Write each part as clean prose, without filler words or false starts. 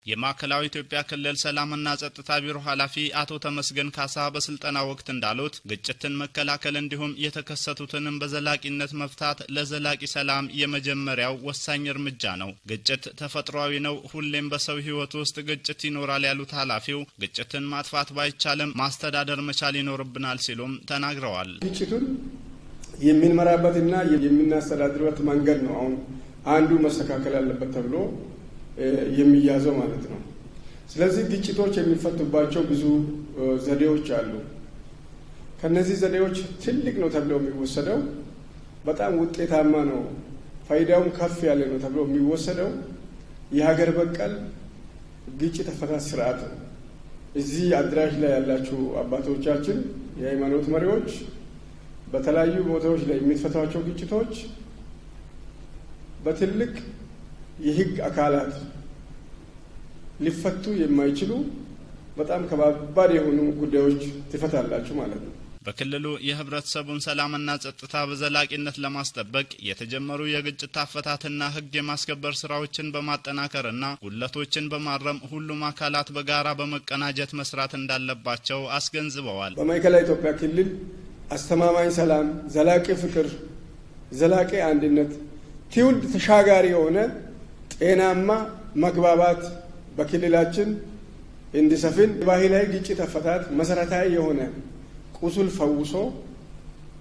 የማዕከላዊ ኢትዮጵያ ክልል ሰላምና ጸጥታ ቢሮ ኃላፊ አቶ ተመስገን ካሳ በስልጠና ወቅት እንዳሉት ግጭትን መከላከል እንዲሁም የተከሰቱትንም በዘላቂነት መፍታት ለዘላቂ ሰላም የመጀመሪያው ወሳኝ እርምጃ ነው። ግጭት ተፈጥሯዊ ነው፣ ሁሌም በሰው ህይወት ውስጥ ግጭት ይኖራል ያሉት ኃላፊው ግጭትን ማጥፋት ባይቻልም ማስተዳደር መቻል ይኖርብናል ሲሉም ተናግረዋል። ግጭቱን የምንመራበትና የምናስተዳድርበት መንገድ ነው አሁን አንዱ መስተካከል ያለበት ተብሎ የሚያዘው ማለት ነው። ስለዚህ ግጭቶች የሚፈቱባቸው ብዙ ዘዴዎች አሉ። ከነዚህ ዘዴዎች ትልቅ ነው ተብሎ የሚወሰደው በጣም ውጤታማ ነው፣ ፋይዳውም ከፍ ያለ ነው ተብሎ የሚወሰደው የሀገር በቀል ግጭት አፈታት ስርዓት ነው። እዚህ አድራሽ ላይ ያላችሁ አባቶቻችን፣ የሃይማኖት መሪዎች በተለያዩ ቦታዎች ላይ የሚፈታቸው ግጭቶች በትልቅ የህግ አካላት ሊፈቱ የማይችሉ በጣም ከባድ የሆኑ ጉዳዮች ትፈታላችሁ ማለት ነው። በክልሉ የህብረተሰቡን ሰላምና ጸጥታ በዘላቂነት ለማስጠበቅ የተጀመሩ የግጭት አፈታትና ህግ የማስከበር ስራዎችን በማጠናከርና ጉድለቶችን በማረም ሁሉም አካላት በጋራ በመቀናጀት መስራት እንዳለባቸው አስገንዝበዋል። በማዕከላዊ ኢትዮጵያ ክልል አስተማማኝ ሰላም፣ ዘላቂ ፍቅር፣ ዘላቂ አንድነት፣ ትውልድ ተሻጋሪ የሆነ ጤናማ መግባባት በክልላችን እንዲሰፍን ባህላዊ ግጭት አፈታት መሰረታዊ የሆነ ቁስል ፈውሶ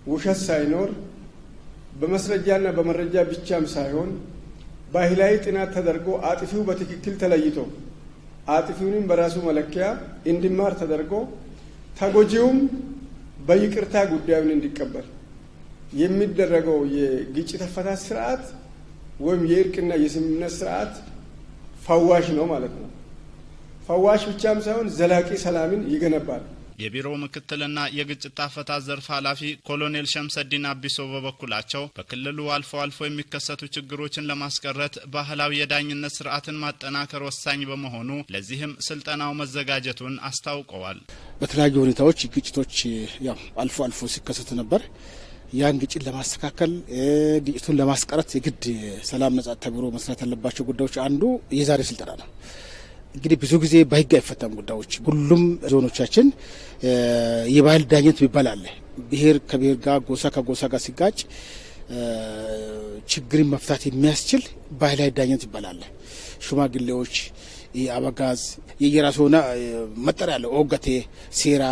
ውሸት ሳይኖር በመስረጃና በመረጃ ብቻም ሳይሆን ባህላዊ ጥናት ተደርጎ አጥፊው በትክክል ተለይቶ አጥፊውንም በራሱ መለኪያ እንዲማር ተደርጎ ተጎጂውም በይቅርታ ጉዳዩን እንዲቀበል የሚደረገው የግጭት አፈታት ስርዓት ወይም የእርቅና የስምምነት ስርዓት ፈዋሽ ነው ማለት ነው። ፈዋሽ ብቻም ሳይሆን ዘላቂ ሰላምን ይገነባል። የቢሮው ምክትልና የግጭት አፈታት ዘርፍ ኃላፊ ኮሎኔል ሸምሰዲን አቢሶ በበኩላቸው በክልሉ አልፎ አልፎ የሚከሰቱ ችግሮችን ለማስቀረት ባህላዊ የዳኝነት ስርዓትን ማጠናከር ወሳኝ በመሆኑ ለዚህም ስልጠናው መዘጋጀቱን አስታውቀዋል። በተለያዩ ሁኔታዎች ግጭቶች አልፎ አልፎ ሲከሰቱ ነበር። ያን ግጭት ለማስተካከል ግጭቱን ለማስቀረት የግድ ሰላም ጸጥታ ቢሮ መስራት ያለባቸው ጉዳዮች አንዱ የዛሬ ስልጠና ነው። እንግዲህ ብዙ ጊዜ በህግ አይፈታም ጉዳዮች። ሁሉም ዞኖቻችን የባህል ዳኝነት ይባላል። ብሔር ከብሔር ጋር፣ ጎሳ ከጎሳ ጋር ሲጋጭ ችግርን መፍታት የሚያስችል ባህላዊ ዳኝነት ይባላል። ሽማግሌዎች፣ አበጋዝ የየራሱ ሆነ መጠሪያ ያለው ኦገቴ፣ ሴራ፣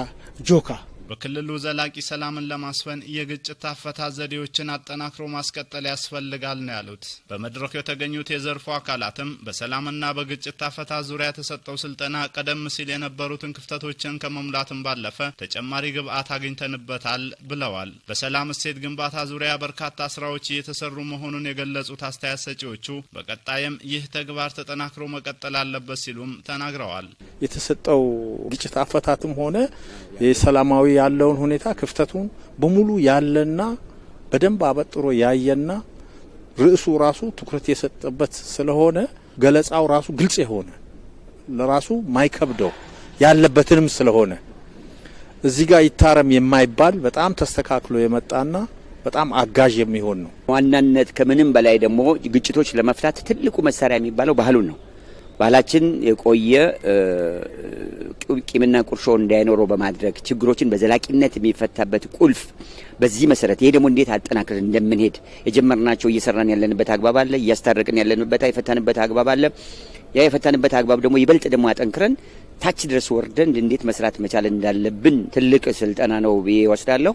ጆካ በክልሉ ዘላቂ ሰላምን ለማስፈን የግጭት አፈታት ዘዴዎችን አጠናክሮ ማስቀጠል ያስፈልጋል ነው ያሉት። በመድረኩ የተገኙት የዘርፉ አካላትም በሰላምና በግጭት አፈታት ዙሪያ የተሰጠው ስልጠና ቀደም ሲል የነበሩትን ክፍተቶችን ከመሙላትም ባለፈ ተጨማሪ ግብአት አግኝተንበታል ብለዋል። በሰላም እሴት ግንባታ ዙሪያ በርካታ ስራዎች እየተሰሩ መሆኑን የገለጹት አስተያየት ሰጪዎቹ በቀጣይም ይህ ተግባር ተጠናክሮ መቀጠል አለበት ሲሉም ተናግረዋል። የተሰጠው ግጭት አፈታትም ሆነ የሰላማዊ ያለውን ሁኔታ ክፍተቱን በሙሉ ያለና በደንብ አበጥሮ ያየና ርዕሱ ራሱ ትኩረት የሰጠበት ስለሆነ ገለጻው ራሱ ግልጽ የሆነ ለራሱ ማይከብደው ያለበትንም ስለሆነ እዚህ ጋር ይታረም የማይባል በጣም ተስተካክሎ የመጣና በጣም አጋዥ የሚሆን ነው። ዋናነት ከምንም በላይ ደግሞ ግጭቶች ለመፍታት ትልቁ መሳሪያ የሚባለው ባህሉን ነው። ባህላችን የቆየ ቂምና ቁርሾ እንዳይኖረው በማድረግ ችግሮችን በዘላቂነት የሚፈታበት ቁልፍ በዚህ መሰረት ይሄ ደግሞ እንዴት አጠናክረን እንደምንሄድ የጀመርናቸው እየሰራን ያለንበት አግባብ አለ። እያስታረቅን ያለንበት የፈታንበት አግባብ አለ። ያ የፈታንበት አግባብ ደግሞ ይበልጥ ደግሞ አጠንክረን ታች ድረስ ወርደን እንዴት መስራት መቻል እንዳለብን ትልቅ ስልጠና ነው ብዬ ወስዳለሁ።